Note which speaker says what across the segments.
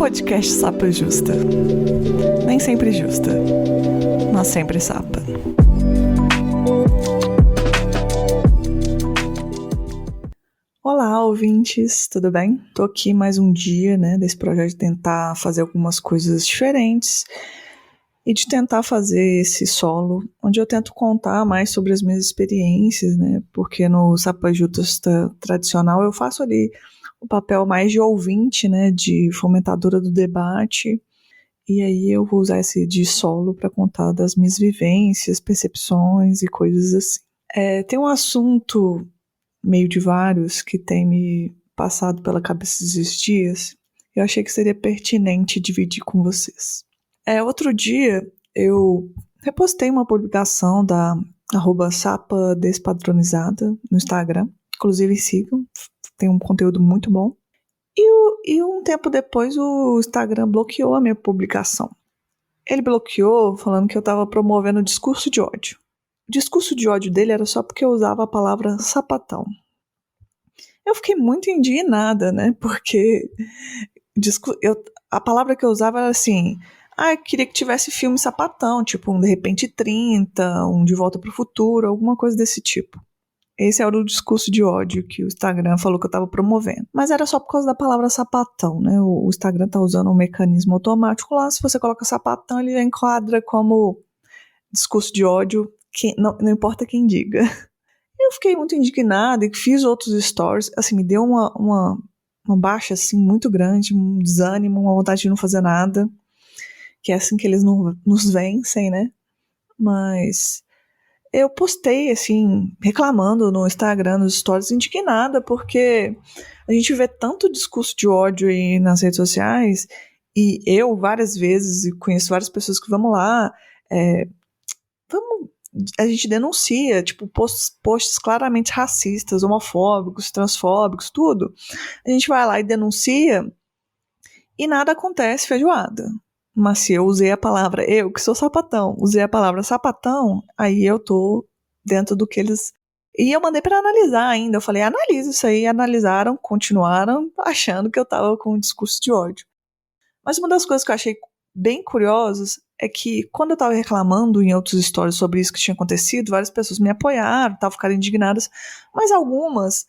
Speaker 1: podcast Sapa Justa. Nem sempre justa, mas sempre sapa. Olá, ouvintes, tudo bem? Tô aqui mais um dia, desse projeto de tentar fazer algumas coisas diferentes e de tentar fazer esse solo, onde eu tento contar mais sobre as minhas experiências, porque no Sapa Justa tradicional eu faço ali o papel mais de ouvinte, de fomentadora do debate, e aí eu vou usar esse de solo para contar das minhas vivências, percepções e coisas assim. Tem um assunto meio de vários que tem me passado pela cabeça esses dias, eu achei que seria pertinente dividir com vocês. Outro dia eu repostei uma publicação da @sapadespadronizada no Instagram, inclusive sigam, tem um conteúdo muito bom. E um tempo depois o Instagram bloqueou a minha publicação. Ele bloqueou falando que eu estava promovendo o discurso de ódio. O discurso de ódio dele era só porque eu usava a palavra sapatão. Eu fiquei muito indignada, porque a palavra que eu usava era assim: eu queria que tivesse filme sapatão, tipo um De Repente 30, um De Volta para o Futuro, alguma coisa desse tipo. Esse era o discurso de ódio que o Instagram falou que eu estava promovendo. Mas era só por causa da palavra sapatão, O Instagram tá usando um mecanismo automático lá. Se você coloca sapatão, ele enquadra como discurso de ódio, não importa quem diga. Eu fiquei muito indignada e fiz outros stories. Assim, me deu uma baixa assim, muito grande, um desânimo, uma vontade de não fazer nada. Que é assim que eles nos vencem, Mas eu postei, assim, reclamando no Instagram, nos stories, indignada, porque a gente vê tanto discurso de ódio aí nas redes sociais, e eu, várias vezes, e conheço várias pessoas que, vamos lá, a gente denuncia, tipo, posts claramente racistas, homofóbicos, transfóbicos, tudo. A gente vai lá e denuncia, e nada acontece, feijoada. Mas se eu usei a palavra, eu que sou sapatão, usei a palavra sapatão, aí eu tô dentro do que eles... E eu mandei para analisar ainda, eu falei, analisa isso aí, analisaram, continuaram achando que eu tava com um discurso de ódio. Mas uma das coisas que eu achei bem curiosas é que quando eu tava reclamando em outros stories sobre isso que tinha acontecido, várias pessoas me apoiaram, ficaram indignadas, mas algumas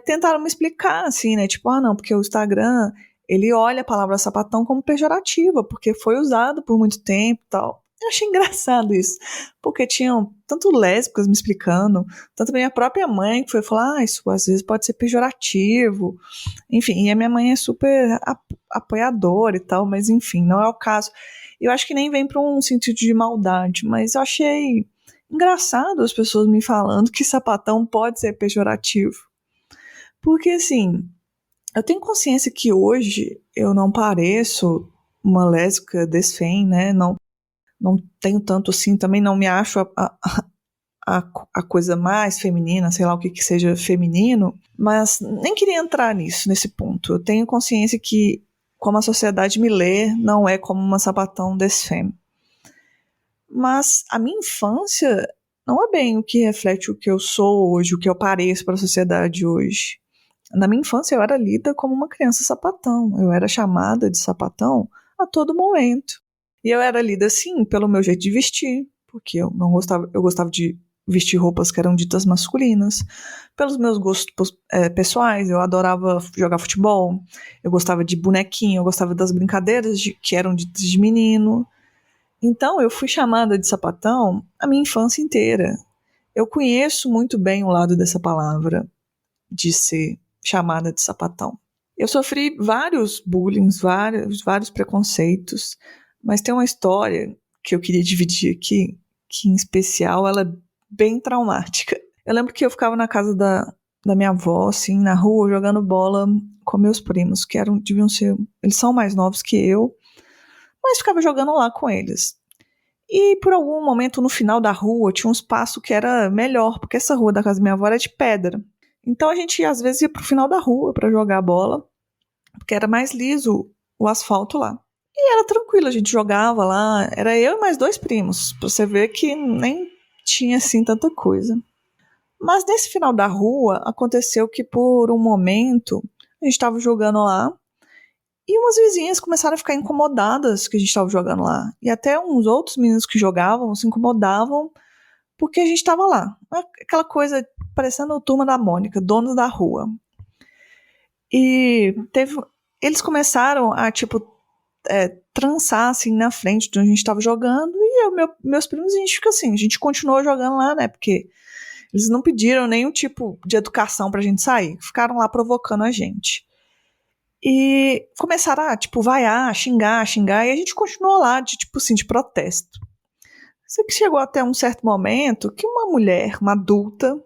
Speaker 1: tentaram me explicar, assim, tipo, não, porque o Instagram, ele olha a palavra sapatão como pejorativa, porque foi usado por muito tempo e tal. Eu achei engraçado isso, porque tinham tanto lésbicas me explicando, tanto minha própria mãe que foi falar, isso às vezes pode ser pejorativo, enfim, e a minha mãe é super apoiadora e tal, mas enfim, não é o caso. Eu acho que nem vem para um sentido de maldade, mas eu achei engraçado as pessoas me falando que sapatão pode ser pejorativo. Porque, assim, eu tenho consciência que hoje eu não pareço uma lésbica desfém, Não tenho tanto assim, também não me acho a coisa mais feminina, sei lá o que seja feminino, mas nem queria entrar nesse ponto. Eu tenho consciência que, como a sociedade me lê, não é como uma sapatão desfém. Mas a minha infância não é bem o que reflete o que eu sou hoje, o que eu pareço para a sociedade hoje. Na minha infância eu era lida como uma criança sapatão, eu era chamada de sapatão a todo momento. E eu era lida assim pelo meu jeito de vestir, porque eu gostava de vestir roupas que eram ditas masculinas, pelos meus gostos pessoais, eu adorava jogar futebol, eu gostava de bonequinho, eu gostava das brincadeiras que eram ditas de menino. Então eu fui chamada de sapatão a minha infância inteira. Eu conheço muito bem o lado dessa palavra, de ser chamada de sapatão. Eu sofri vários bullying, vários preconceitos, mas tem uma história que eu queria dividir aqui, que em especial ela é bem traumática. Eu lembro que eu ficava na casa da minha avó, assim, na rua, jogando bola com meus primos, que deviam ser, eles são mais novos que eu, mas ficava jogando lá com eles. E por algum momento no final da rua tinha um espaço que era melhor, porque essa rua da casa da minha avó era de pedra. Então a gente às vezes ia pro final da rua para jogar bola, porque era mais liso o asfalto lá. E era tranquilo, a gente jogava lá, era eu e mais 2 primos, pra você ver que nem tinha assim tanta coisa. Mas nesse final da rua aconteceu que por um momento a gente estava jogando lá E umas vizinhas começaram a ficar incomodadas que a gente estava jogando lá. E até uns outros meninos que jogavam se incomodavam porque a gente estava lá. Aquela coisa parecendo a Turma da Mônica, donos da rua. E eles começaram a, tipo, trançar, assim, na frente de onde a gente estava jogando. E meus primos, a gente fica assim, a gente continuou jogando lá, né? Porque eles não pediram nenhum tipo de educação pra gente sair. Ficaram lá provocando a gente. E começaram a, tipo, vaiar, xingar. E a gente continuou lá, de, tipo assim, de protesto. Só que chegou até um certo momento que uma mulher, uma adulta,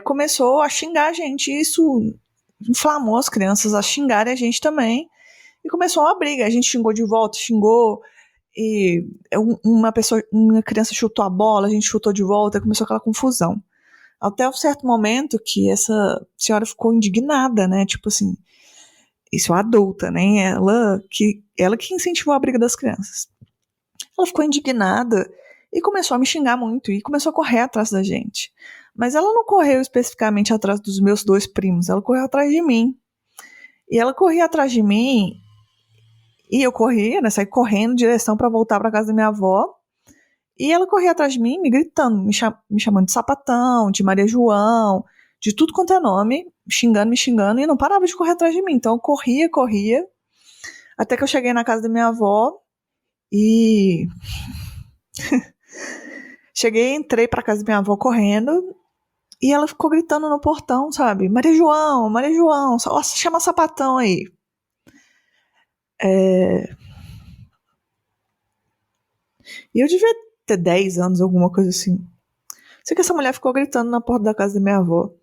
Speaker 1: começou a xingar a gente. E isso inflamou as crianças a xingarem a gente também. E começou uma briga. A gente xingou de volta, e uma criança chutou a bola, a gente chutou de volta, começou aquela confusão. Até um certo momento que essa senhora ficou indignada, né? Tipo assim, isso é adulta, né? Ela que incentivou a briga das crianças. Ela ficou indignada e começou a me xingar muito e começou a correr atrás da gente. Mas ela não correu especificamente atrás dos meus 2 primos, ela correu atrás de mim. E ela corria atrás de mim e eu corria, né? Saí correndo em direção para voltar para casa da minha avó. E ela corria atrás de mim, me gritando, me chamando de sapatão, de Maria João, de tudo quanto é nome, me xingando, e não parava de correr atrás de mim. Então eu corria, até que eu cheguei na casa da minha avó e entrei pra casa da minha avó correndo, e ela ficou gritando no portão, sabe? Maria João, chama sapatão aí. E eu devia ter 10 anos, alguma coisa assim. Sei que essa mulher ficou gritando na porta da casa da minha avó.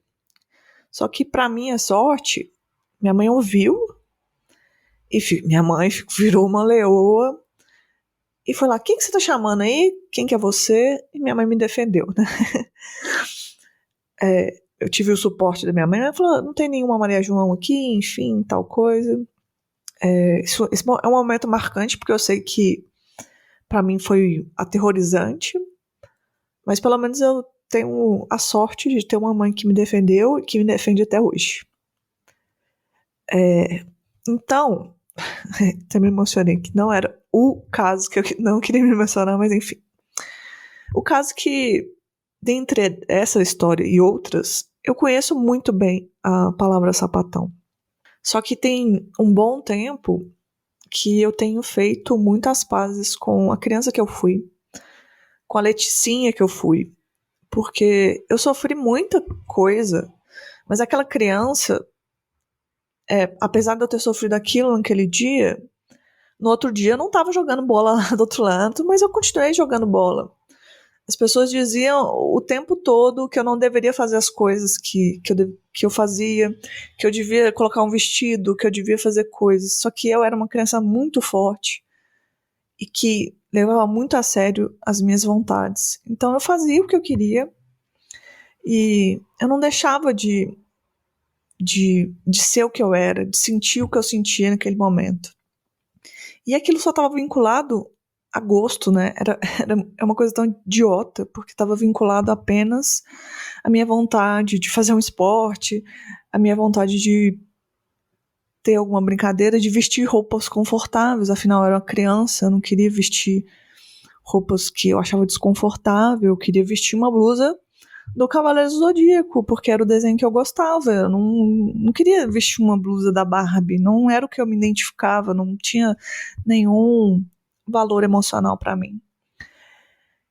Speaker 1: Só que, pra minha sorte, minha mãe ouviu, e minha mãe virou uma leoa, e foi lá, quem que você tá chamando aí? Quem que é você? E minha mãe me defendeu, né? Eu tive o suporte da minha mãe, ela falou, não tem nenhuma Maria João aqui, enfim, tal coisa. Esse é um momento marcante, porque eu sei que pra mim foi aterrorizante, mas pelo menos eu tenho a sorte de ter uma mãe que me defendeu e que me defende até hoje. Então, até me emocionei, que não era o caso que eu não queria me emocionar, mas enfim. O caso que, dentre essa história e outras, eu conheço muito bem a palavra sapatão. Só que tem um bom tempo que eu tenho feito muitas pazes com a criança que eu fui, com a Leticinha que eu fui, porque eu sofri muita coisa, mas aquela criança, apesar de eu ter sofrido aquilo naquele dia, no outro dia eu não estava jogando bola lá do outro lado, mas eu continuei jogando bola. As pessoas diziam o tempo todo que eu não deveria fazer as coisas que eu fazia, que eu devia colocar um vestido, que eu devia fazer coisas. Só que eu era uma criança muito forte e que levava muito a sério as minhas vontades. Então eu fazia o que eu queria e eu não deixava de ser o que eu era, de sentir o que eu sentia naquele momento. E aquilo só estava vinculado a gosto, né? É uma coisa tão idiota, porque estava vinculado apenas à minha vontade de fazer um esporte, à minha vontade de ter alguma brincadeira, de vestir roupas confortáveis. Afinal, eu era uma criança, eu não queria vestir roupas que eu achava desconfortável, eu queria vestir uma blusa do Cavaleiro do Zodíaco, porque era o desenho que eu gostava. Eu não queria vestir uma blusa da Barbie, não era o que eu me identificava, não tinha nenhum valor emocional pra mim.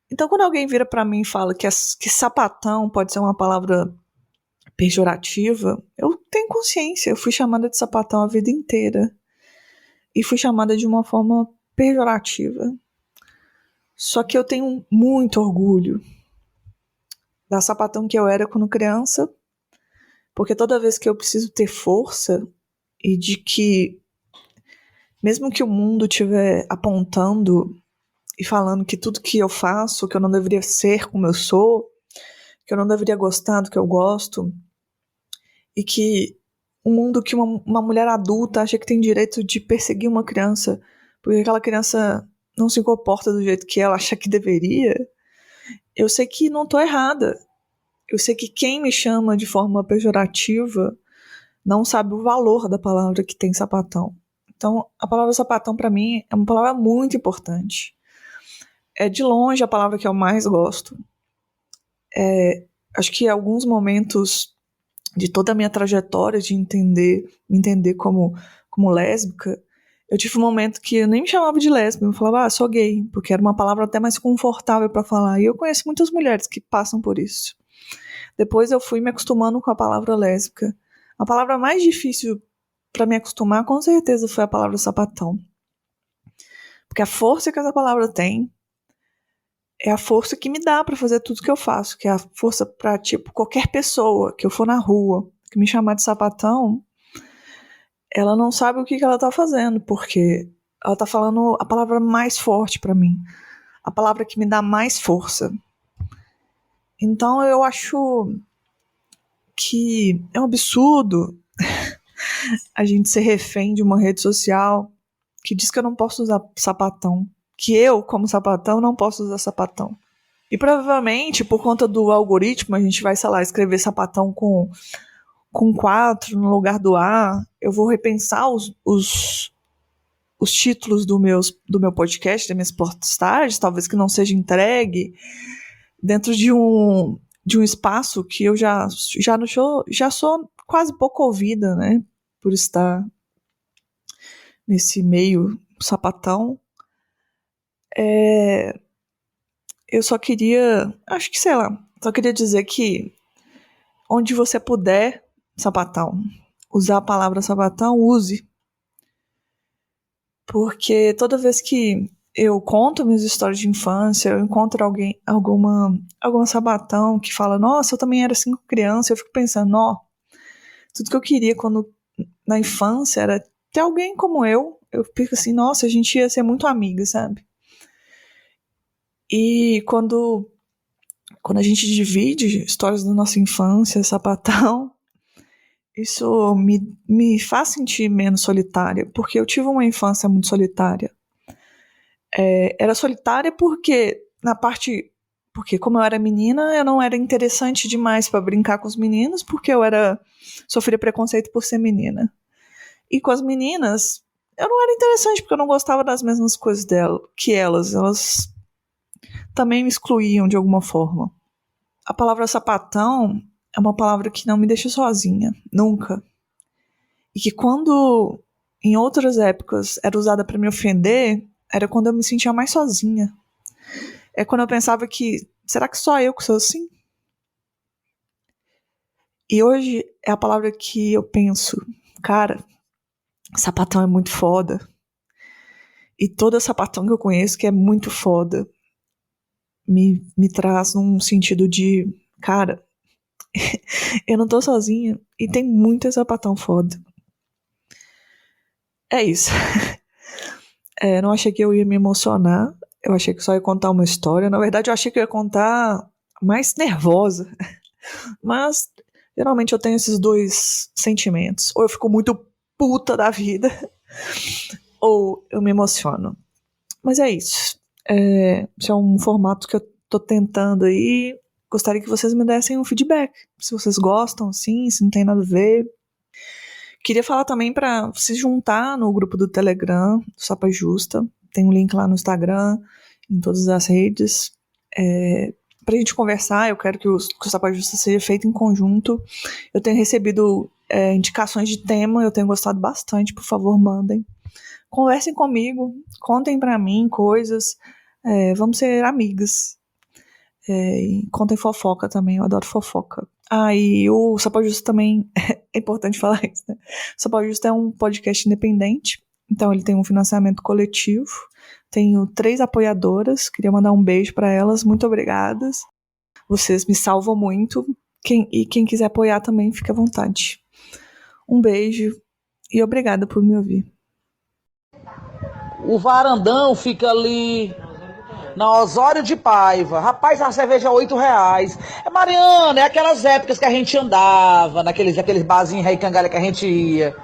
Speaker 1: Então, quando alguém vira pra mim e fala que sapatão pode ser uma palavra pejorativa, eu tenho consciência. Eu fui chamada de sapatão a vida inteira. E fui chamada de uma forma pejorativa. Só que eu tenho muito orgulho da sapatão que eu era quando criança, porque toda vez que eu preciso ter força e de que, mesmo que o mundo estiver apontando e falando que tudo que eu faço, que eu não deveria ser como eu sou, que eu não deveria gostar do que eu gosto, e que um mundo que uma mulher adulta acha que tem direito de perseguir uma criança porque aquela criança não se comporta do jeito que ela acha que deveria, eu sei que não estou errada. Eu sei que quem me chama de forma pejorativa não sabe o valor da palavra que tem sapatão. Então, a palavra sapatão para mim é uma palavra muito importante. É de longe a palavra que eu mais gosto. Acho que em alguns momentos de toda a minha trajetória de me entender como lésbica, eu tive um momento que eu nem me chamava de lésbica, eu falava, sou gay, porque era uma palavra até mais confortável para falar. E eu conheço muitas mulheres que passam por isso. Depois eu fui me acostumando com a palavra lésbica. A palavra mais difícil para me acostumar, com certeza, foi a palavra sapatão. Porque a força que essa palavra tem é a força que me dá para fazer tudo que eu faço, que é a força para, tipo, qualquer pessoa que eu for na rua, que me chamar de sapatão, ela não sabe o que ela tá fazendo, porque ela tá falando a palavra mais forte para mim, a palavra que me dá mais força. Então eu acho que é um absurdo a gente ser refém de uma rede social que diz que eu não posso usar sapatão, que eu, como sapatão, não posso usar sapatão. E provavelmente, por conta do algoritmo, a gente vai, sei lá, escrever sapatão com 4 no lugar do A. Eu vou repensar os títulos do meu podcast, das minhas postagens, talvez que não seja entregue, dentro de um espaço que eu já sou quase pouco ouvida, né? Por estar nesse meio sapatão. Eu só queria dizer que onde você puder, sapatão, usar a palavra sapatão, use. Porque toda vez que eu conto minhas histórias de infância, eu encontro alguma sapatão que fala, nossa, eu também era assim com criança, eu fico pensando, tudo que eu queria na infância era ter alguém como eu fico assim, nossa, a gente ia ser muito amiga, sabe? E quando a gente divide histórias da nossa infância, sapatão, isso me faz sentir menos solitária, porque eu tive uma infância muito solitária. Era solitária porque como eu era menina, eu não era interessante demais para brincar com os meninos, porque eu sofria preconceito por ser menina. E com as meninas, eu não era interessante porque eu não gostava das mesmas coisas que elas também me excluíam de alguma forma. A palavra sapatão é uma palavra que não me deixa sozinha, nunca. E que quando, em outras épocas, era usada para me ofender, era quando eu me sentia mais sozinha. É quando eu pensava que, será que só eu que sou assim? E hoje é a palavra que eu penso, cara, sapatão é muito foda. E toda sapatão que eu conheço que é muito foda me traz um sentido de, cara, eu não tô sozinha e tem muita sapatão foda. É isso. Não achei que eu ia me emocionar. Eu achei que só ia contar uma história. Na verdade, eu achei que eu ia contar mais nervosa. Mas, geralmente, eu tenho esses dois sentimentos. Ou eu fico muito puta da vida, ou eu me emociono. Mas é isso. Esse é um formato que eu tô tentando aí. Gostaria que vocês me dessem um feedback. Se vocês gostam, sim, se não tem nada a ver. Queria falar também para se juntar no grupo do Telegram, do Sapa Justa. Tem um link lá no Instagram, em todas as redes. Pra gente conversar, eu quero que o Sapa Justa seja feito em conjunto. Eu tenho recebido indicações de tema, eu tenho gostado bastante, por favor, mandem. Conversem comigo, contem pra mim coisas, vamos ser amigas. Contem fofoca também, eu adoro fofoca. E o Sapa Justa também, é importante falar isso, né? O Sapa Justa é um podcast independente, então ele tem um financiamento coletivo. Tenho 3 apoiadoras, queria mandar um beijo para elas, muito obrigadas. Vocês me salvam muito. Quem quiser apoiar também, fique à vontade. Um beijo e obrigada por me ouvir.
Speaker 2: O varandão fica ali na Osório de Paiva. Rapaz, a cerveja é R$8. Mariana, é aquelas épocas que a gente andava, aqueles barzinhos aí cangalha que a gente ia.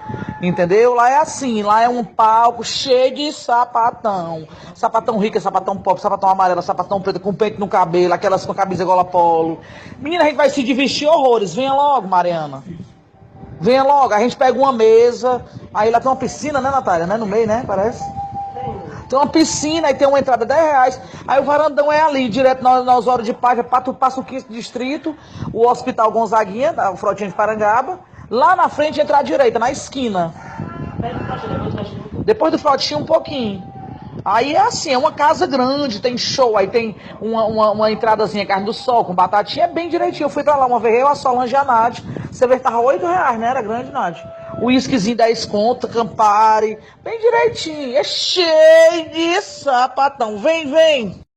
Speaker 2: Entendeu? Lá é assim, lá é um palco cheio de sapatão. Sapatão rica, sapatão pop, sapatão amarelo, sapatão preto com pente no cabelo, aquelas com camisa gola polo. Menina, a gente vai se divertir horrores. Venha logo, Mariana. Venha logo, a gente pega uma mesa, aí lá tem uma piscina, né, Natália? Né? No meio, né? Parece. Tem uma piscina, aí tem uma entrada R$ 10. Aí o varandão é ali, direto na Osório de Paiva, passa o 15º distrito, o Hospital Gonzaguinha, o Frotinha de Parangaba. Lá na frente, entrar à direita, na esquina. Depois do Frotinha, um pouquinho. Aí é assim, é uma casa grande, tem show, aí tem uma entradazinha carne do sol com batatinha, é bem direitinho. Eu fui pra lá uma vez, eu, a Solange e a Nádia. Você vê que tava R$ 8, né? Era grande, Nádia. O uísquezinho 10 conto, Campari, bem direitinho. É cheio de sapatão. Vem, vem!